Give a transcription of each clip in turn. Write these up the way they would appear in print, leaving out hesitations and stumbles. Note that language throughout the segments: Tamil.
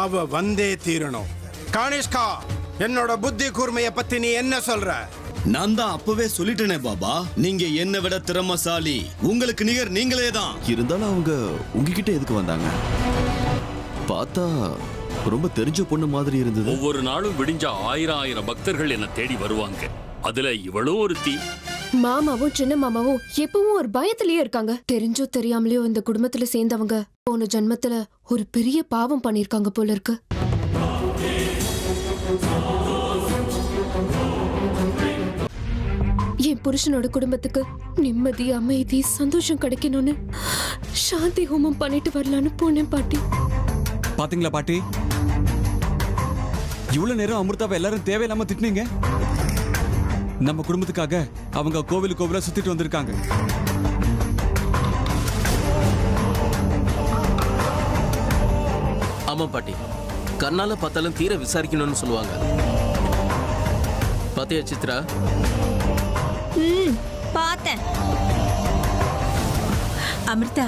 அவ வந்தே தீரணும். கானிஷ்கா, என்னோட புத்தி கூர்மையை பத்தி நீ என்ன சொல்ற? நான் தான் அப்பவே சொல்லிட்டேனே பாபா, நீங்க என்ன விட திறமசாலி, உங்களுக்கு நிகர் நீங்களே தான். இருந்தாலும் அவங்க உங்ககிட்ட எதுக்கு வந்தாங்க? பார்த்தா ரொம்ப தெரிஞ்ச பொண்ணு மாதிரி இருந்தது. ஒவ்வொரு நாளும் விடிஞ்சா ஆயிரம் பக்தர்கள் என்ன தேடி வருவாங்க. அதுல இவளும் ஒருத்தி. மாமாவும் சின்ன மாமாவும் எப்பவும் ஒரு பயத்திலேயே இருக்காங்க. தெரிஞ்சோ தெரியாமலையோ இந்த குடும்பத்துல சேர்ந்தவங்க போன ஜன்மத்துல ஒரு பெரிய பாவம் பண்ணிருக்காங்க போல இருக்கு. என் புருஷனோட குடும்பத்துக்கு நிம்மதி, அமைதி, சந்தோஷம் கிடைக்கணும்னு சாந்தி ஹோமம் பண்ணிட்டு வரலான்னு போனேன் பாட்டி. பாத்தீங்களா பாட்டி, இவ்வளவு நேரம் அமிர்தாவை எல்லாரும் தேவையில்லாம திட்டினீங்க. நம்ம குடும்பத்துக்காக அவங்க கோவிலா சுத்திட்டு வந்திருக்காங்க. ஆமா பாட்டி, கண்ணால பார்த்தாலும் தீர விசாரிக்கணும்னு சொல்லுவாங்க. பாத்தியா சித்ரா? பார்த்தேன். அமிர்தா,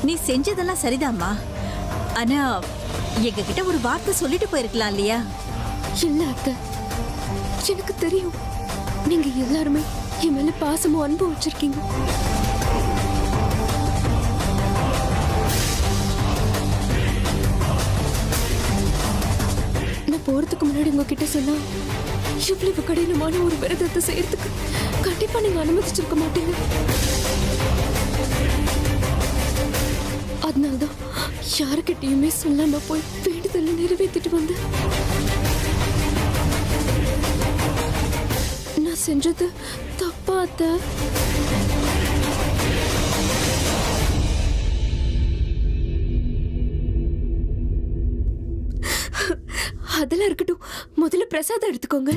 நீ செஞ்சதெல்லாம் சரிதாம்மா. ஆனா எங்க கிட்ட ஒரு வார்த்தை சொல்லிட்டு போயிருக்கலாம் இல்லையா? இல்ல அத்தை, எனக்கு தெரியும் நீங்க எல்லாருமே என் மேல பாசமும் அன்பும் வச்சிருக்கீங்க. நான் போறதுக்கு முன்னாடி உங்ககிட்ட சொன்னா இவ்வளவு கடினமான ஒரு விரதத்தை செய்யறதுக்கு கண்டிப்பா நீங்க அனுமதிச்சிருக்க மாட்டீங்க. அதனால்தான் யாருக்கிட்டையுமே சொல்லாம போய் வேண்டுதலை நிறைவேற்றிட்டு வந்தேன். நான் செஞ்சது தப்பா அத்தை? அதெல்லாம் இருக்கட்டும், முதல்ல பிரசாதம் எடுத்துக்கோங்க.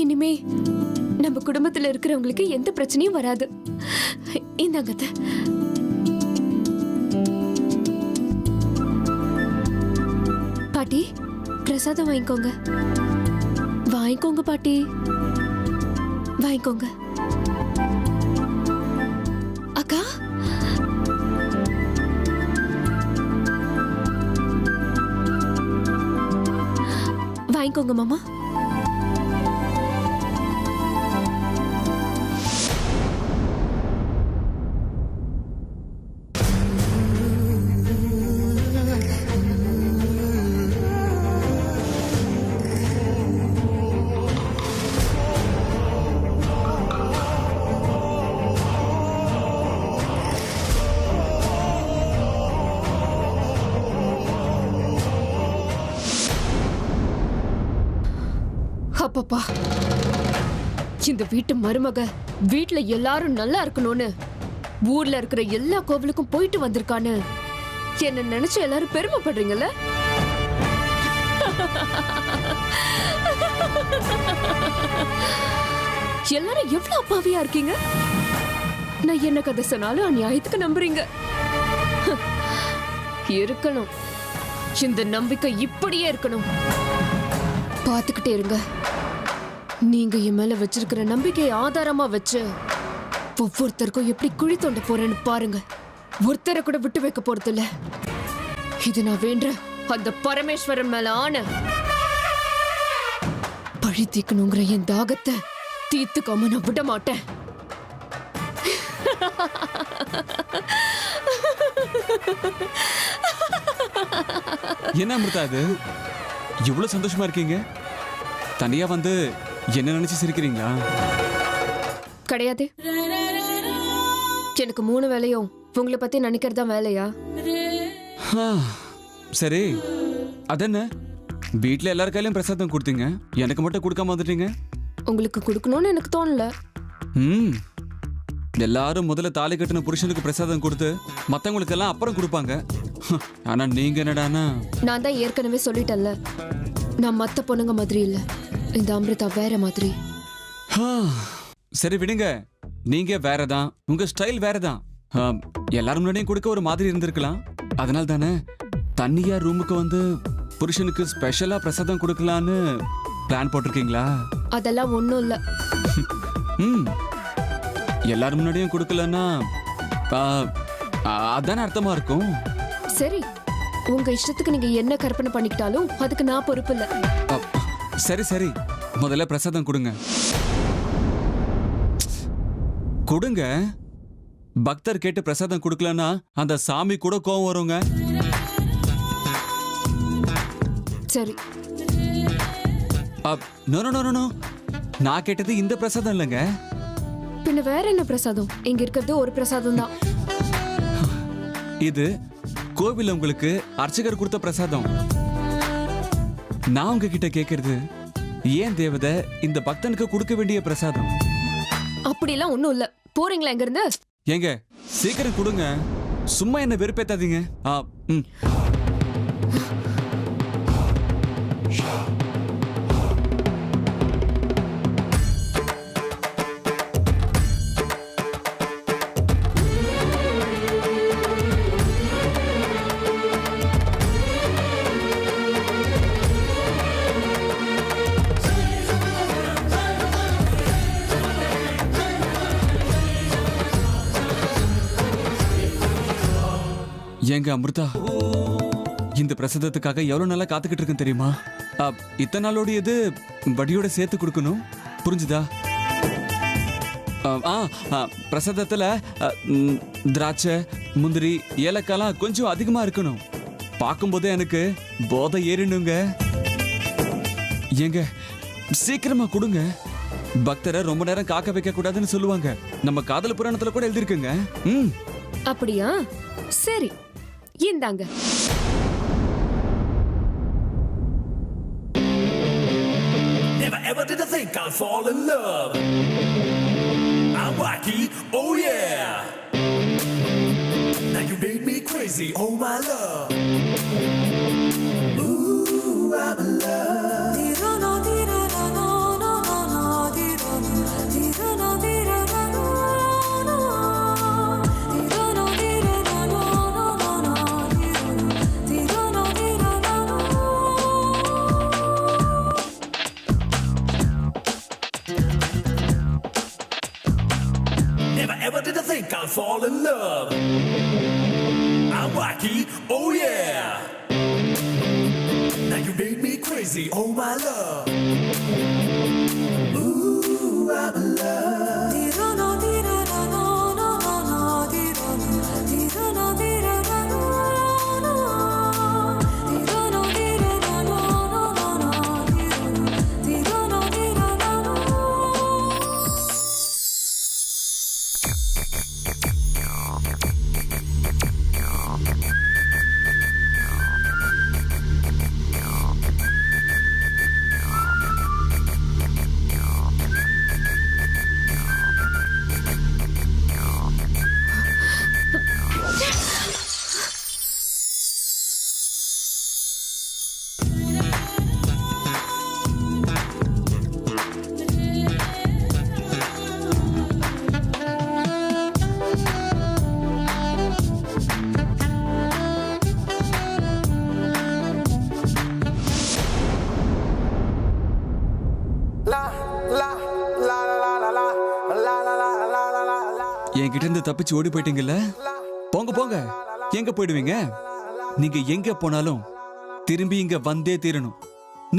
இனிமே நம்ம குடும்பத்துல இருக்கிறவங்களுக்கு எந்த பிரச்சனையும் வராது. இந்தாங்க அத்தை. பாட்டி, பிரசாதம் வாங்கிக்கோங்க. வாங்கிக்கோங்க பாட்டி, வாங்கிக்கோங்க. அக்கா, வாங்கிக்கோங்க மாமா. அப்பப்பா, இந்த வீட்டு மருமக வீட்டுல எல்லாரும் நல்லா இருக்கணும்னு ஊர்ல இருக்கிற எல்லா கோவிலுக்கும் போயிட்டு வந்திருக்கான்னு என்ன நினைச்சு எல்லாரும் பெருமைப்படுறீங்கல்ல? எல்லாரும் எவ்வளவு அப்பாவியா இருக்கீங்க. நான் என்ன கதை சொன்னாலும் அநியாயத்துக்கு நம்புறீங்க. இருக்கணும், இந்த நம்பிக்கை இப்படியே இருக்கணும். பாத்துக்கிட்டே இருங்க. நீங்க என் மேல வச்சிருக்கிற நம்பிக்கையை ஆதாரமா வச்சு ஒவ்வொருத்தருக்கும் எப்படி குழி தோண்ட போறேன்னு பாருங்க. ஒருத்தரை கூட விட்டு வைக்க போறது இல்ல. இது நான் வேண்ட அந்த பரமேஸ்வரன் மேல ஆன பழி தீக்கணுங்கிற என் தாகத்தை தீர்த்துக்காம நான் விட மாட்டேன். என்ன அமிர்தா இது, இவ்வளவு சந்தோஷமா இருக்கீங்க? தனியா வந்து என்ன நினைச்சு சிரிக்கிறீங்களா? கிடையாது, எனக்கு 3 வேலையும் உங்களை பத்தி நினைக்கிறதா வேலையா? சரி, அதென்ன வீட்டுல எல்லார் கையிலும் பிரசாதம் கொடுத்தீங்க, எனக்கு மட்டும் கொடுக்காம வந்துட்டீங்க. உங்களுக்கு கொடுக்கணும்னு எனக்கு தோணல. எல்லாரும் முதல்ல தாலி கட்டின புருஷனுக்கு பிரசாதம் கொடுத்து மத்தவங்களுக்கு எல்லாம் அப்புறம் கொடுப்பாங்க. ஆனா நீங்க என்னடானா? நான் தான் ஏற்கனவே சொல்லிட்டேன்ல, நான் மத்த பொண்ணுங்க மாதிரி இல்ல. இந்த அமிர்தா வேற மாதிரி. சரி விடுங்க, நீங்க வேறதான், உங்க ஸ்டைல் வேறதான். எல்லாரும் முன்னாடியும் கொடுக்க ஒரு மாதிரி இருந்திருக்கலாம். அதனால தானே தண்ணியா ரூமுக்கு வந்து புருஷனுக்கு ஸ்பெஷலா பிரசாதம் கொடுக்கலான்னு பிளான் போட்டிருக்கீங்களா? அதெல்லாம் ஒண்ணும் இல்ல. எல்லாரும் முன்னாடியும் கொடுக்கலன்னா அதானே அர்த்தமா இருக்கும். சரி, உங்க இஷ்டத்துக்கு நீங்க என்ன கற்பனை பண்ணிக்கிட்டாலும் அதுக்கு நான் பொறுப்பு இல்ல. சரி சரி, முதல்ல பிரசாதம் கொடுங்க. கொடுங்க. பக்தர் கேட்டு பிரசாதம் கொடுக்கலன்னா அந்த சாமி கூட கோவம் வருங்க. சரி. நோ நோ நோ நோ, நான் கேட்டது இந்த பிரசாதம் இல்லைங்க. பின்ன வேற என்ன பிரசாதம்? இங்க இருக்கிறது ஒரு பிரசாதம் தான். இது கோவில் உங்களுக்கு அர்ச்சகர் கொடுத்த பிரசாதம். நான் உங்ககிட்ட கேக்குறது, ஏன் தேவதை இந்த பக்தனுக்கு கொடுக்க வேண்டிய பிரசாதம்? அப்படிலாம் ஒண்ணும் இல்ல. போறீங்களா இங்க இருந்து? ஏங்க சீக்கிரம் கொடுங்க, சும்மா என்ன வெறுப்பேத்தாதீங்க. ஏங்க அமிர்தா, இந்த பிரசாதத்துக்காக எவ்வளவு நாளா காத்துக்கிட்டு இருக்கேன் தெரியுமா? இத்தனை நாளோட இது வடியோட சேர்த்து கொடுக்கணும், புரிஞ்சுதா? பிரசாதத்துல திராட்சை, முந்திரி, ஏலக்காய்லாம் கொஞ்சம் அதிகமா இருக்கணும். பார்க்கும்போதே எனக்கு போதை ஏறினுங்க. ஏங்க சீக்கிரமா கொடுங்க. பக்தரை ரொம்ப நேரம் காக்க வைக்க கூடாதுன்னு சொல்லுவாங்க. நம்ம காதல் புராணத்துல கூட எழுதிருக்குங்க. அப்படியா? சரி, இந்தாங்க. Never ever did I think I'd fall in love. I'm wacky, oh yeah. Now you made me crazy, oh my love. Ooh, I'm in love. Never ever did I think I'd fall in love. I'm wacky, oh yeah. Now you made me crazy, oh my love. Ooh, I'm in love. என்கிட்ட இருந்து தப்பிச்சு ஓடி போயிட்டீங்கல்ல? போங்க போங்க. எங்க போயிடுவீங்க? நீங்க எங்க போனாலும் திரும்பி இங்க வந்தே தீரணும்.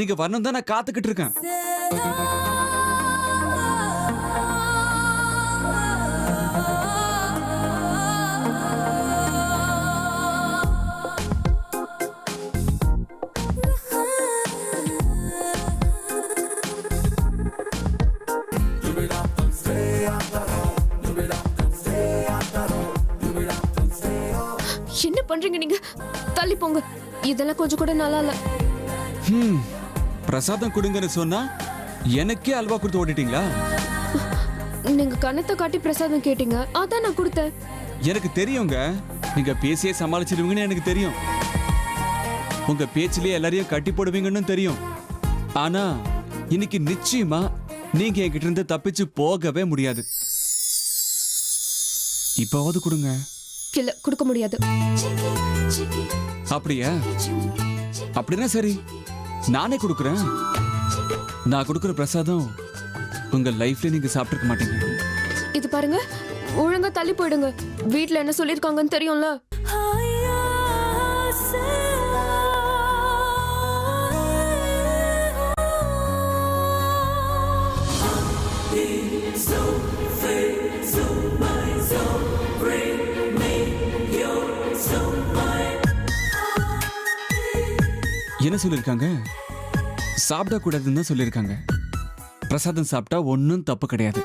நீங்க வரணும் தான் நான் காத்துக்கிட்டு இருக்கேன். என்ன பண்றீங்க நீங்க? தள்ளி போங்க. இதெல்லாம் கொஞ்சம் கூட நல்லா இல்ல. பிரசாதம் கொடுங்கன்னு சொன்னா எனக்கே அல்வா கொடுத்து ஓடிட்டீங்களா? நீங்க கண்ணத்தை காட்டி பிரசாதம் கேட்டீங்க, அதான் நான் கொடுத்தேன். எனக்கு தெரியுங்க, நீங்க பேசியே சமாளிச்சிருவீங்கன்னு எனக்கு தெரியும். உங்க பேச்சிலேயே எல்லாரையும் கட்டி போடுவீங்கன்னு தெரியும். ஆனா இன்னைக்கு நிச்சயமா நீங்க என்கிட்ட இருந்து தப்பிச்சு போகவே முடியாது. இப்பவாவது கொடுங்க. இல்ல, கொடுக்க முடியாது. அப்படியா? அப்படின்னா சரி, நானே கொடுக்குறேன். நான் கொடுக்குற பிரசாதம் உங்க லைஃப்ல நீங்க சாப்பிட்டுருக்க மாட்டீங்க. இது பாருங்க, ஒழுங்கா தள்ளி போயிடுங்க. வீட்ல என்ன சொல்லிருக்காங்கன்னு தெரியும்ல. என்ன சொல்லிருக்காங்க? சாப்பிட கூடாதுன்னு தான் சொல்லிருக்காங்க. பிரசாதம் சாப்பிட்டா ஒன்னும் தப்பு கிடையாது.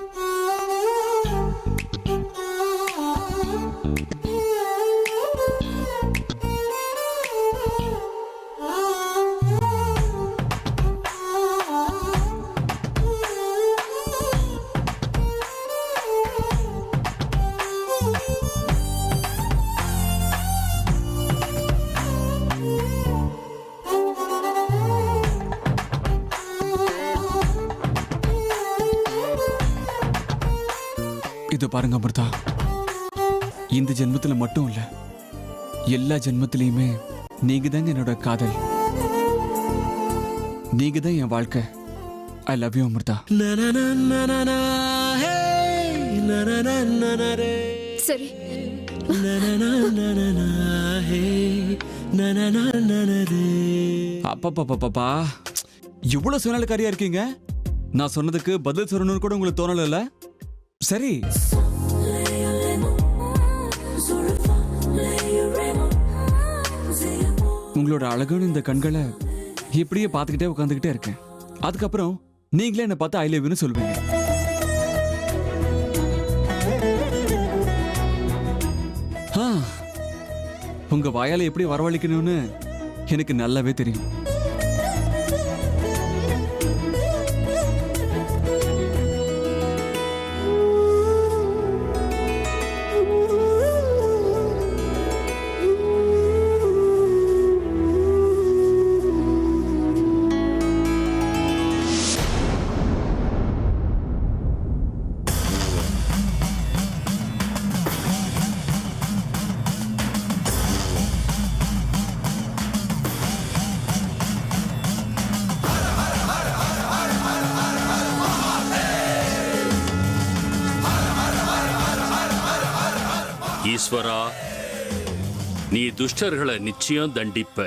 இது பாருங்க அமிர்தா, இந்த ஜென்மத்துல மட்டும் இல்ல, எல்லா ஜென்மத்திலையுமே நீங்க தாங்க என்னோட காதல், நீங்க தான் என் வாழ்க்கை. I love you Amrita. சரி, அப்பா இவ்வளவு சுயநலக்காரியா இருக்கீங்க. நான் சொன்னதுக்கு பதில் சொல்லணும்னு கூட உங்களுக்கு தோணல. சரி, உங்களோட அழகான இந்த கண்களை இப்படியே பார்த்துக்கிட்டே உட்காந்துக்கிட்டே இருக்கேன். அதுக்கப்புறம் நீங்களே என்ன பார்த்து ஐ லவ் யூன்னு சொல்லுவீங்க. உங்க வாயால எப்படி வரவழைக்கணும்னு எனக்கு நல்லாவே தெரியும். ஈஸ்வரா, நீ துஷ்டர்களை நிச்சயம் தண்டிப்ப,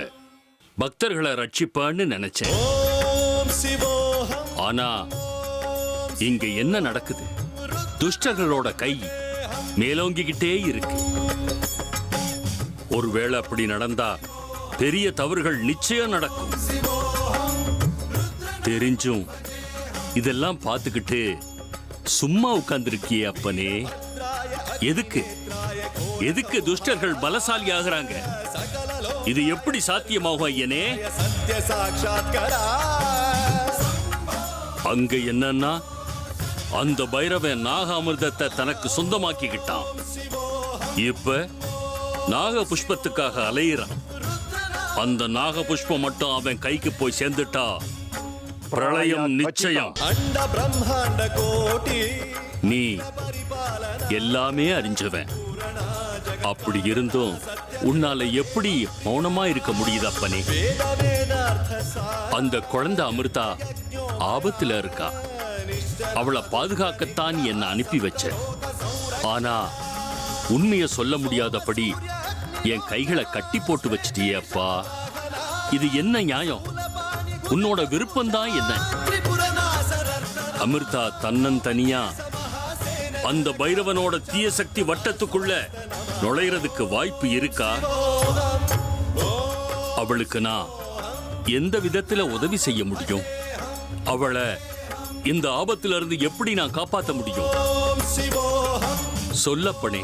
பக்தர்களை ரட்சிப்பான்னு நினைச்சேன். ஆனா இங்க என்ன நடக்குது? துஷ்டர்களோட கை மேலோங்கிக்கிட்டே இருக்கு. ஒருவேளை அப்படி நடந்தா பெரிய தவறுகள் நிச்சயம் நடக்கும். தெரிஞ்சும் இதெல்லாம் பார்த்துக்கிட்டு சும்மா உட்கார்ந்திருக்கியே அப்பனே, எதுக்கு துஷ்டர்கள் பலசாலி ஆகுறாங்க? இது எப்படி சாத்தியமாகும் ஐயனே? அங்க என்னன்னா, அந்த பைரவன் நாக அமிர்தத்தை தனக்கு சொந்தமாக்கிக்கிட்டான். இப்ப நாக புஷ்பத்துக்காக அலையிறான். அந்த நாக புஷ்பம் மட்டும் அவன் கைக்கு போய் சேர்ந்துட்டா பிரளயம் நிச்சயம். நீ எல்லாமே அறிஞ்சவன். அப்படி இருந்தும் உன்னால எப்படி மௌனமா இருக்க முடியுது அப்பனே? அந்த குழந்தை அமிர்தா ஆபத்துல இருக்கா. அவளை பாதுகாக்கத்தான் என்ன அனுப்பி வச்ச. ஆனா உண்மையை சொல்ல முடியாதபடி என் கைகளை கட்டி போட்டு வச்சிட்டியே அப்பா. இது என்ன நியாயம்? உன்னோட விருப்பம்தான் என்ன? அமிர்தா தன்னந்தனியா அந்த பைரவனோட தீய சக்தி வட்டத்துக்குள்ள நுழைறதுக்கு வாய்ப்பு இருக்கா? அவளுக்கு நான் எந்த விதத்துல உதவி செய்ய முடியும்? அவளை இந்த ஆபத்துல இருந்து எப்படி நான் காப்பாற்ற முடியும்? சொல்லப்பனே,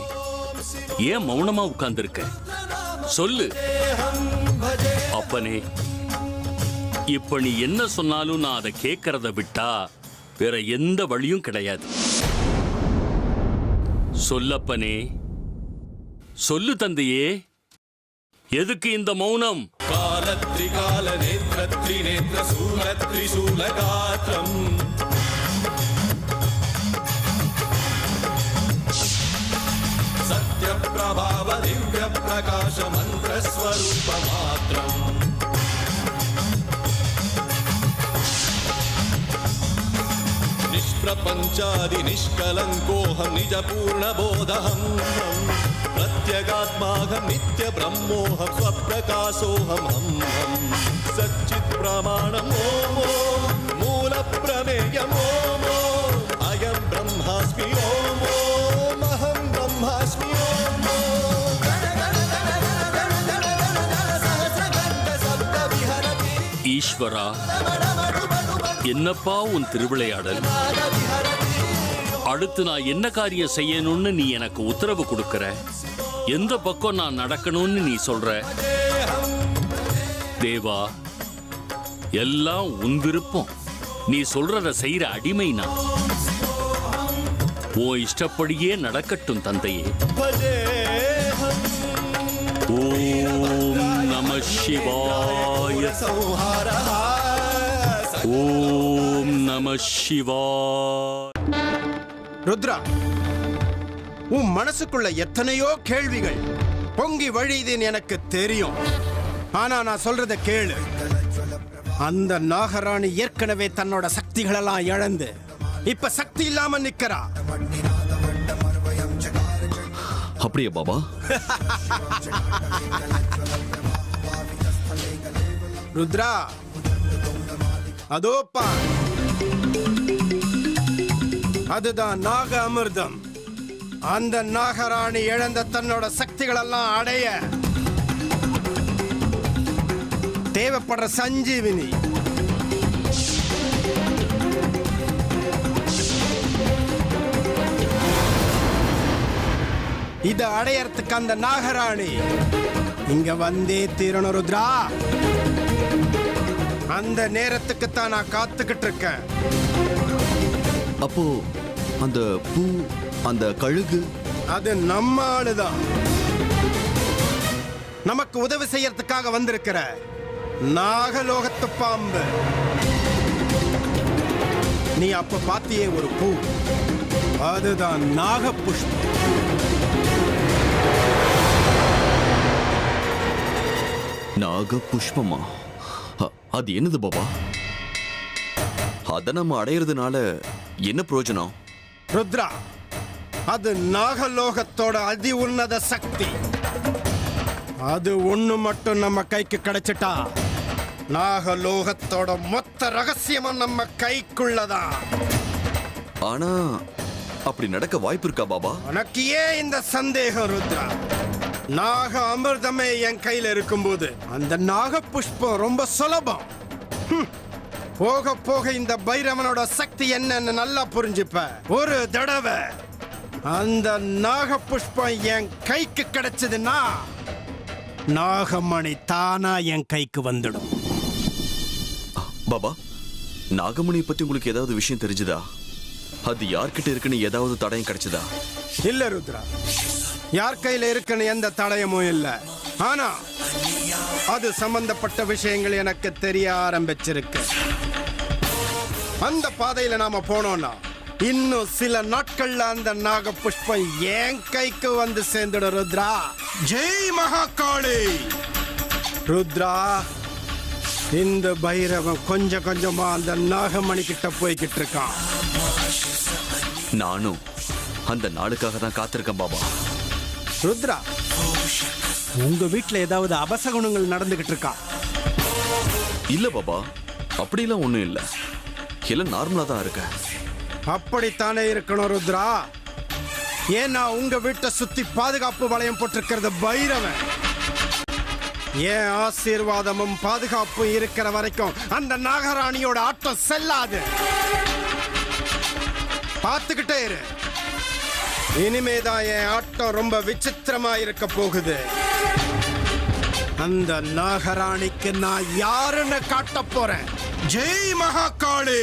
ஏன் மௌனமா உட்கார்ந்திருக்க? சொல்லு அப்பனே. இப்ப நீ என்ன சொன்னாலும் நான் அதை கேட்கறத விட்டா வேற எந்த வழியும் கிடையாது. சொல்லப்பனே, சொல்லு தந்தையே, எதுக்கு இந்த மௌனம்? காலத்ரிகால நேத்ரத்ரி நேத்ர சூலத்ரி சூலகாத்ரம் சத்ய பிரபாவ திவ்ய பிரகாச மந்திர ஸ்வரூப மாத்ரம் நிஷ்பிரபஞ்சாதி நிஷ்கலங்கோஹம் நிஜ பூர்ண போதஹம் प्रत्यगात्माहं नित्य ब्रह्मोहं स्वप्रकाशोहं हम सच्चित् प्रमाणम् ओम मूल प्रमेयम् ओम अयं ब्रह्मा ஈஸ்வரா, என்னப்பா உன் திருவிளையாடல்? அடுத்து நான் என்ன காரியம் செய்யணும்னு நீ எனக்கு உத்தரவு கொடுக்கற? எந்த பக்கம் நான் நடக்கணும்னு நீ சொல்ற? தேவா, எல்லாம் உன் விருப்பம். நீ சொல்றத செய்யற அடிமை நான். உன் இஷ்டப்படியே நடக்கட்டும் தந்தையே. ஓம் நம சிவாய. ஓம் நம சிவாய. ருத்ரா, உன் மனசுக்குள்ள எத்தனையோ கேள்விகள் பொங்கி வழியுதுன்னு எனக்கு தெரியும். ஆனா நான் சொல்றத கேளு. அந்த நாகராணி ஏற்கனவே தன்னோட சக்திகளெல்லாம் இழந்து இப்ப சக்தி இல்லாம நிக்கிறா. அப்படியே பாபா? ருத்ரா, அதோப்பா, அதுதான் நாக அமிர்தம். அந்த நாகராணி இழந்த தன்னோட சக்திகளெல்லாம் அடைய தேவைப்படுற சஞ்சீவினி. இத அடையறதுக்கு அந்த நாகராணி இங்க வந்தே தீரணும் ருத்ரா. அந்த நேரத்துக்கு தான் நான் காத்துக்கிட்டு இருக்கேன். அப்போ அந்த பூ, அந்த கழுகு, அது நம்ம ஆளுதான். நமக்கு உதவி செய்யறதுக்காக வந்திருக்கிற நாகலோகத்து பாம்பு. நீ அப்ப பாத்தியே ஒரு பூ, அதுதான் நாக புஷ்பம். நாக புஷ்பமா? அது என்னது பாபா? அத நம்ம அடையிறதுனால என்ன பிரயோஜனம்? ருத்ரா, அது நாகலோகத்தோட அதி உன்னத சக்தி. அது ஒண்ணு மட்டும் நம்ம கைக்கு கிடைச்சிட்டா நாகலோகத்தோட மொத்த ரகசியமும் நம்ம கைக்குள்ளதான். ஆனா அப்படி நடக்க வாய்ப்பு இருக்கா பாபா? உனக்கு ஏன் இந்த சந்தேகம் ருத்ரா? நாக அமிர்தமே என் கையில இருக்கும்போது அந்த நாக புஷ்பம் ரொம்ப சுலபம். போக போக இந்த பைரவனோட சக்தி என்னன்னு நல்லா புரிஞ்சுப்ப. ஒரு தடவை அந்த நாக புஷ்பம் என் கைக்கு கிடைச்சதுன்னா நாகமணி தானா என் கைக்கு வந்துடும். பாபா, நாகமணி பத்தி உங்களுக்கு ஏதாவது விஷயம் தெரிஞ்சுதா? அது யார்கிட்ட இருக்குன்னு ஏதாவது தடயம் கிடைச்சதா? இல்ல ருத்ரா, யார் கையில இருக்குன்னு எந்த தடயமும் இல்ல. ஆனா அது சம்பந்தப்பட்ட விஷயங்கள் எனக்கு தெரிய ஆரம்பிச்சிருக்கு. அந்த பாதையில நாம போனோம்னா இன்னும் சில நாட்கள்ல அந்த நாக புஷ்பம் என் கைக்கு வந்து சேர்ந்துடும் ருத்ரா. ஜெய் மகாகாளி. ருத்ரா, இந்த பைரவன் கொஞ்சம் கொஞ்சமா அந்த நாகமணி கிட்ட போய்கிட்டு இருக்கான். நானும் அந்த நாளுக்காக தான் காத்திருக்கேன் பாபா. ருத்ரா, உங்க வீட்டுல ஏதாவது அபசகுணங்கள் நடந்துகிட்டு இருக்கா? இல்ல பாபா, அப்படிலாம் ஒண்ணும் இல்ல. எல்லாம் நார்மலா தான் இருக்க. அப்படித்தானே இருக்கணும் ருத்ரா. ஏன்னா உங்க வீட்டை சுத்தி பாதுகாப்பு வளையம் போட்டிருக்கிறது பைரவன். ஏன் ஆசீர்வாதமும் பாதுகாப்பும் இருக்கிற வரைக்கும் அந்த நாகராணியோட ஆட்டம் செல்லாது. பார்த்துக்கிட்டே இரு. இனிமேதான் என் ஆட்டம் ரொம்ப விசித்திரமா இருக்க போகுது. அந்த நாகராணிக்கு நான் யாருன்னு காட்ட போறேன். ஜெய் மகாகாளி.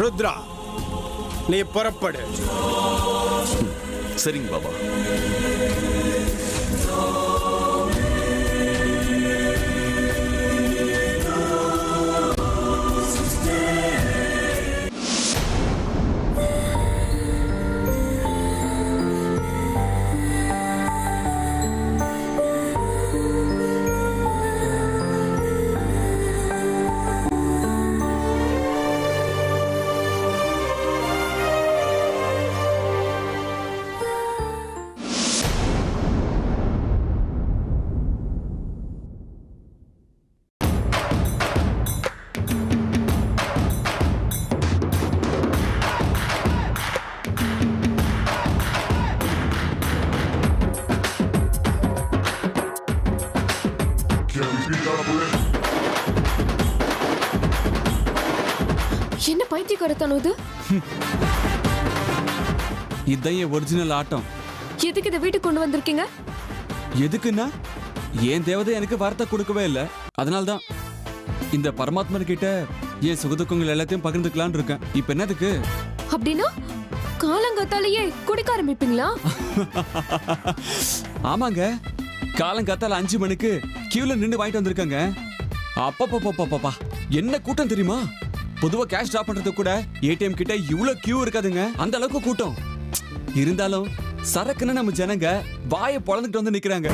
ருத்ரா, நீ புறப்படு. சரிங்க பாபா. பைத்தியக்காரத்தனம் இது. இதான் என் ஒரிஜினல் ஆட்டம். எதுக்கு இதை வீட்டுக்கு கொண்டு வந்திருக்கீங்க? எதுக்குன்னா என் தேவதை எனக்கு வார்த்தை கொடுக்கவே இல்லை. அதனால்தான் இந்த பரமாத்மன் கிட்ட என் சுகதுக்கங்கள் எல்லாத்தையும் பகிர்ந்துக்கலான்னு இருக்கேன். இப்ப என்னதுக்கு? அப்படின்னா காலங்காத்தாலேயே குடிக்க ஆரம்பிப்பீங்களா? ஆமாங்க, காலங்காத்தால 5 மணிக்கு கியூல நின்று வாங்கிட்டு வந்திருக்காங்க. அப்பப்பா என்ன கூட்டம் தெரியுமா? பொதுவா கேஷ் டிராப் பண்றது கூட ஏடிஎம் கிட்ட இவ்வளவு கியூ இருக்காதுங்க. அந்த அளவுக்கு கூட்டம் இருந்தாலும் சரக்குன்னு நம்ம ஜனங்க வாயை பொளந்துட்டு வந்து நிக்கிறாங்க.